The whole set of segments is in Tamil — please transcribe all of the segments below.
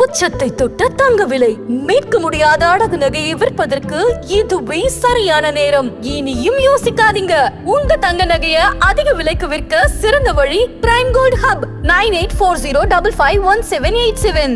உச்சத்தை தொட்ட தங்க விலை மீட்க முடியாத அடகு நகையை விற்பதற்கு இதுவே சரியான நேரம். இனியும் யோசிக்காதீங்க. உங்க தங்க நகைய அதிக விலைக்கு விற்க சிறந்த வழி பிரைம் கோல்ட் ஹப் 9840551787.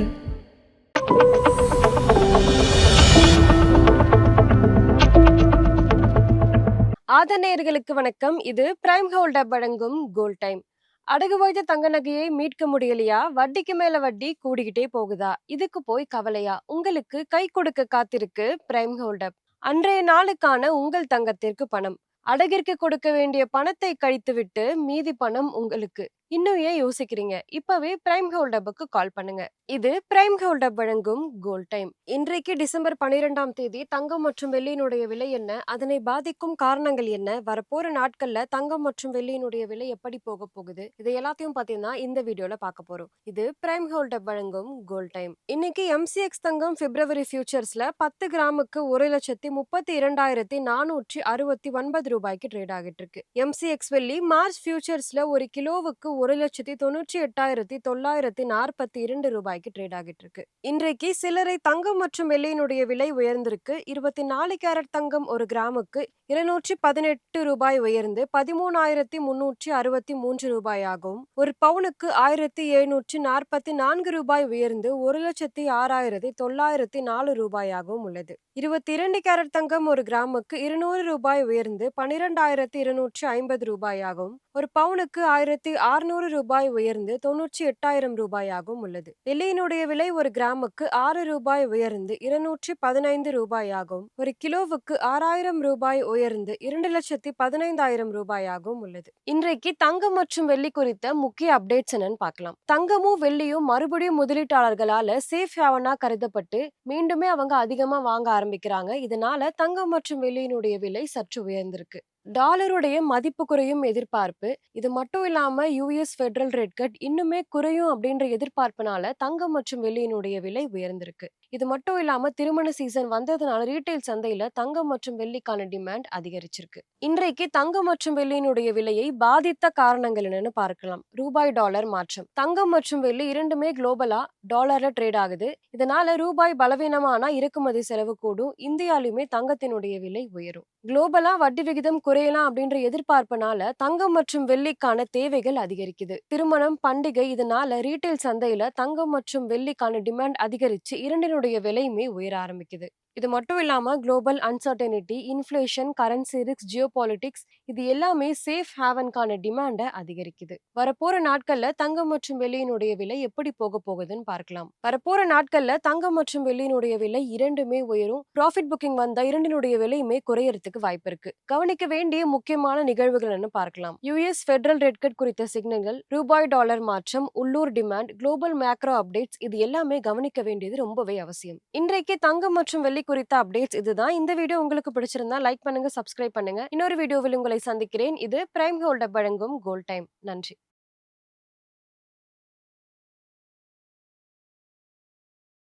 ஆதநேயர்களுக்கு வணக்கம். இது பிரைம் கோல்ட் ஹப் வழங்கும் கோல்ட் டைம். அடகு வைத்த தங்க நகையை மீட்க முடியலையா? வட்டிக்கு மேல வட்டி கூடிக்கிட்டே போகுதா? இதுக்கு போய் கவலையா? உங்களுக்கு கை கொடுக்க காத்திருக்கு பிரைம் கோல்ட் ஹப். அன்றைய நாளுக்கான உங்கள் தங்கத்திற்கு பணம். அடகிற்கு கொடுக்க வேண்டிய பணத்தை கழித்துவிட்டு மீதி பணம் உங்களுக்கு. இன்னும் ஏன் யோசிக்கிறீங்க? இப்பவே பிரைம் கோல்ட் ஹப்புக்கு கால் பண்ணுங்க. இது பிரைம் கோல்ட் ஹப் வழங்கும் கோல்ட் டைம். இன்றைக்கு டிசம்பர் 12ஆம் தேதி தங்கம் மற்றும் வெள்ளியினுடைய விலை என்ன? அதனை பாதிக்கும் காரணங்கள் என்ன? வரப்போற நாட்கள்ல தங்கம் மற்றும் வெள்ளியினுடைய விலை எப்படி போக போகுது? இதை எல்லாத்தையும் பாத்தீங்கன்னா இந்த வீடியோல பார்க்க போறோம். இது பிரைம் கோல்ட் ஹப் வழங்கும் கோல்ட் டைம். இன்னைக்கு MCX தங்கம் பிப்ரவரி ஃபியூச்சர்ஸ்ல 10 கிராமுக்கு 1,32,469 ரூபாய்க்கு ட்ரேட் ஆகிட்டு இருக்கு. MCX வெள்ளி மார்ச் ஃபியூச்சர்ஸ்ல ஒரு கிலோவுக்கு 1,98,942 ரூபாய்க்கு ட்ரேட் ஆகிட்டு இருக்கு. இன்றைக்கு சில்லறை தங்கம் மற்றும் வெள்ளியினுடைய விலை உயர்ந்திருக்கு. 24 கேரட் தங்கம் ஒரு கிராமுக்கு 218 ரூபாய் உயர்ந்து 13,363 ரூபாயாகவும், ஒரு பவுனுக்கு 1,744 ரூபாய் உயர்ந்து 1,06,904 ரூபாயாகவும் உள்ளது. 22 கேரட் தங்கம் ஒரு கிராமுக்கு 200 ரூபாய் உயர்ந்து 12,250 ரூபாயாகவும், ஒரு பவுனுக்கு 1,600 ரூபாய் உயர்ந்து 98,000 ரூபாயாகவும் உள்ளது. வெள்ளியினுடைய விலை ஒரு கிராமுக்கு 6 ரூபாய் உயர்ந்து 215 ரூபாயாகவும், ஒரு கிலோவுக்கு 6,000 ரூபாய் உயர்ந்து 2,15,000 ரூபாயாகவும் உள்ளது. இன்றைக்கு தங்கம் மற்றும் வெள்ளி குறித்த முக்கிய அப்டேட்ஸ் என்னன்னு பார்க்கலாம். தங்கமும் வெள்ளியும் மறுபடியும் முதலீட்டாளர்களால சேஃப் ஹேவனா கருதப்பட்டு மீண்டுமே அவங்க அதிகமா வாங்க ஆரம்பிக்கிறாங்க. இதனால தங்கம் மற்றும் வெள்ளியினுடைய விலை சற்று உயர்ந்திருக்கு. டாலருடைய மதிப்பு குறையும் எதிர்பார்ப்பு. இது மட்டும் இல்லாம US ஃபெடரல் ரேட் கட் இன்னுமே குறையும் அப்படின்ற எதிர்பார்ப்புனால தங்கம் மற்றும் வெள்ளியினுடைய விலை உயர்ந்திருக்கு. இது மட்டும் இல்லாம திருமண சீசன் வந்ததுனால ரீட்டைல் சந்தையில தங்கம் மற்றும் வெள்ளிக்கான டிமாண்ட் அதிகரிச்சிருக்கு. இன்றைக்கு தங்கம் மற்றும் வெள்ளியினுடைய விலையை பாதித்த காரணங்கள் என்னன்னு பார்க்கலாம். ரூபாய் டாலர் மாற்றம். தங்கம் மற்றும் வெள்ளி இரண்டுமே குளோபலா டாலர்ல ட்ரேட் ஆகுது. இதனால ரூபாய் பலவீனமானா இறக்குமதி செலவு கூடும். இந்தியாலுமே தங்கத்தினுடைய விலை உயரும். குளோபலா வட்டி விகிதம் குறையலாம் அப்படின்ற எதிர்பார்ப்புனால தங்கம் மற்றும் வெள்ளிக்கான தேவைகள் அதிகரிக்குது. திருமணம், பண்டிகை இதனால ரீட்டைல் சந்தையில தங்கம் மற்றும் வெள்ளிக்கான டிமாண்ட் அதிகரிச்சு இரண்டினுடைய விலையுமே உயர ஆரம்பிக்குது. இது மட்டும் இல்லாம global uncertainty, inflation, currency risk, geopolitics இது எல்லாமே சேஃப் ஹேவனுக்கான டிமாண்டை அதிகரிக்குது. வரப்போற நாட்கள்ல தங்கம் மற்றும் வெள்ளியினுடைய விலை எப்படி போக போகுதுன்னு பார்க்கலாம். வரப்போற நாட்கள்ல தங்கம் மற்றும் வெள்ளியினுடைய விலை இரண்டுமே உயரும். ப்ராஃபிட் புக்கிங் வந்தா இரண்டினுடைய விலையுமே குறையறதுக்கு வாய்ப்பு இருக்கு. கவனிக்க வேண்டிய முக்கியமான நிகழ்வுகள் பார்க்கலாம். US ஃபெடரல் ரேட் கட் குறித்த சிக்னல்கள், ரூபாய் டாலர் மாற்றம், உள்ளூர் டிமாண்ட், குளோபல் மேக்ரோ அப்டேட்ஸ் இது எல்லாமே கவனிக்க வேண்டியது ரொம்பவே அவசியம். இன்றைக்கு தங்கம் மற்றும் வெள்ளி குறித்த அப்டேட்ஸ் இதுதான். இந்த வீடியோ உங்களுக்கு பிடிச்சிருந்தா லைக் பண்ணுங்க, சப்ஸ்கிரைப் பண்ணுங்க. இன்னொரு வீடியோவில் உங்களை சந்திக்கிறேன். இது பிரைம் கோல்ட் ஹப் வழங்கும் கோல்ட் டைம். நன்றி.